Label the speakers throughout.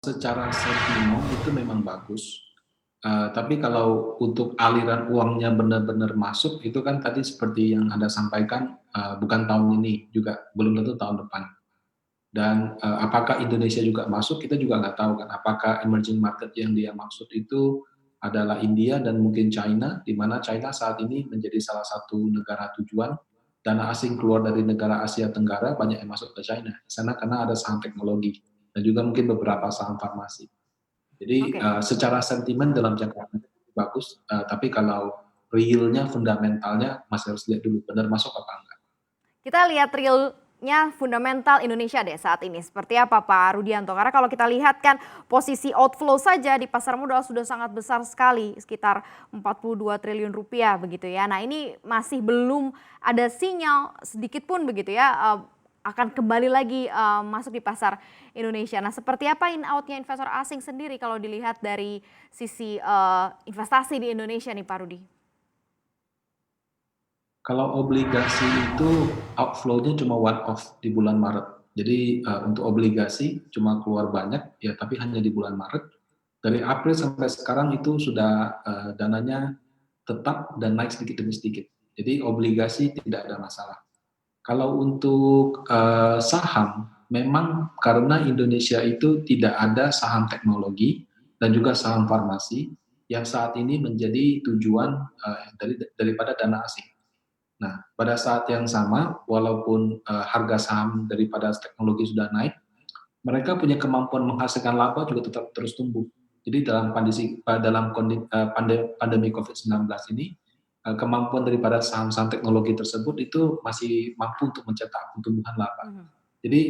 Speaker 1: Secara sentimen itu memang bagus, tapi kalau untuk aliran uangnya benar-benar masuk itu kan tadi seperti yang Anda sampaikan, bukan tahun ini juga, belum tentu tahun depan. Dan, apakah Indonesia juga masuk kita juga nggak tahu kan, apakah emerging market yang dia maksud itu adalah India dan mungkin China, di mana China saat ini menjadi salah satu negara tujuan, dana asing keluar dari negara Asia Tenggara banyak yang masuk ke China, di sana karena ada saham teknologi dan juga mungkin beberapa saham farmasi. Jadi,
Speaker 2: Oke.
Speaker 1: secara sentimen dalam jangka pendek bagus, tapi kalau realnya, fundamentalnya masih harus lihat dulu benar masuk apa enggak.
Speaker 2: Kita lihat realnya fundamental Indonesia deh saat ini. Seperti apa Pak Rudianto? Karena kalau kita lihat kan posisi outflow saja di pasar modal sudah sangat besar sekali, sekitar 42 triliun rupiah begitu ya. Nah ini masih belum ada sinyal sedikit pun begitu ya, akan kembali lagi masuk di pasar Indonesia. Nah seperti apa in outnya investor asing sendiri kalau dilihat dari sisi investasi di Indonesia nih Pak Rudi?
Speaker 1: Kalau obligasi itu outflow-nya cuma one off di bulan Maret. Jadi, untuk obligasi cuma keluar banyak, ya tapi hanya di bulan Maret. Dari April sampai sekarang itu sudah, dananya tetap dan naik sedikit demi sedikit. Jadi obligasi tidak ada masalah. Kalau untuk, saham, memang karena Indonesia itu tidak ada saham teknologi dan juga saham farmasi yang saat ini menjadi tujuan, daripada dana asing. Nah, pada saat yang sama, walaupun, harga saham daripada teknologi sudah naik, mereka punya kemampuan menghasilkan laba juga tetap terus tumbuh. Jadi dalam pandemi Covid-19 ini, kemampuan daripada saham-saham teknologi tersebut itu masih mampu untuk mencetak pertumbuhan laba.
Speaker 2: Mhm.
Speaker 1: Jadi,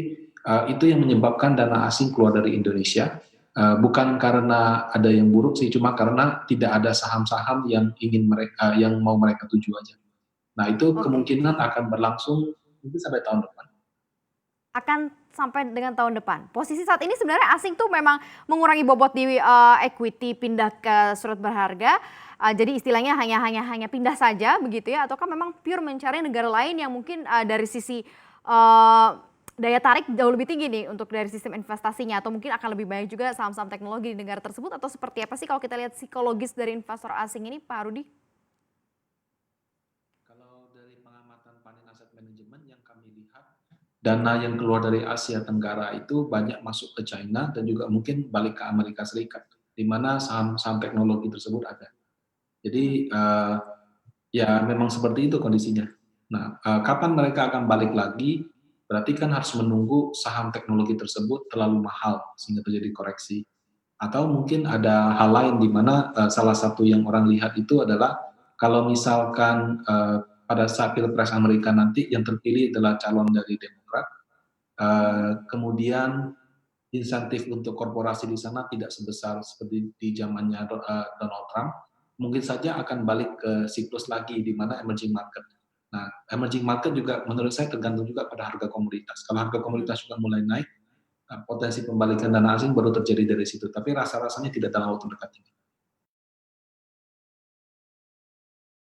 Speaker 1: itu yang menyebabkan dana asing keluar dari Indonesia, bukan karena ada yang buruk sih, cuma karena tidak ada saham-saham yang mau mereka tuju aja. Nah, itu
Speaker 2: Oke.
Speaker 1: kemungkinan akan berlangsung mungkin sampai tahun depan.
Speaker 2: Akan sampai dengan tahun depan. Posisi saat ini sebenarnya asing tuh memang mengurangi bobot di, equity pindah ke surat berharga, jadi istilahnya hanya pindah saja begitu ya, ataukah memang pure mencari negara lain yang mungkin, dari sisi, daya tarik jauh lebih tinggi nih untuk dari sistem investasinya atau mungkin akan lebih banyak juga saham-saham teknologi di negara tersebut atau seperti apa sih kalau kita lihat psikologis dari investor asing ini Pak Rudi?
Speaker 1: Kalau dari pengamatan Panin Asset Management yang kami lihat, dana yang keluar dari Asia Tenggara itu banyak masuk ke China dan juga mungkin balik ke Amerika Serikat, di mana saham-saham teknologi tersebut ada.
Speaker 2: Mhm.
Speaker 1: Jadi, ya memang seperti itu kondisinya. Nah, kapan mereka akan balik lagi, berarti kan harus menunggu saham teknologi tersebut terlalu mahal sehingga terjadi koreksi. Atau mungkin ada hal lain di mana, salah satu yang orang lihat itu adalah kalau misalkan, pada saat Pilpres Amerika nanti yang terpilih adalah calon dari Demokrat, kemudian insentif untuk korporasi di sana tidak sebesar seperti di zamannya Donald Trump, mungkin saja akan balik ke siklus lagi di mana emerging market. Nah, emerging market juga menurut saya tergantung juga pada harga komoditas. Kalau harga
Speaker 2: Mhm.
Speaker 1: komoditas sudah mulai naik, potensi pembalikan dana asing baru terjadi dari situ, tapi rasa-rasanya tidak dalam waktu dekat ini.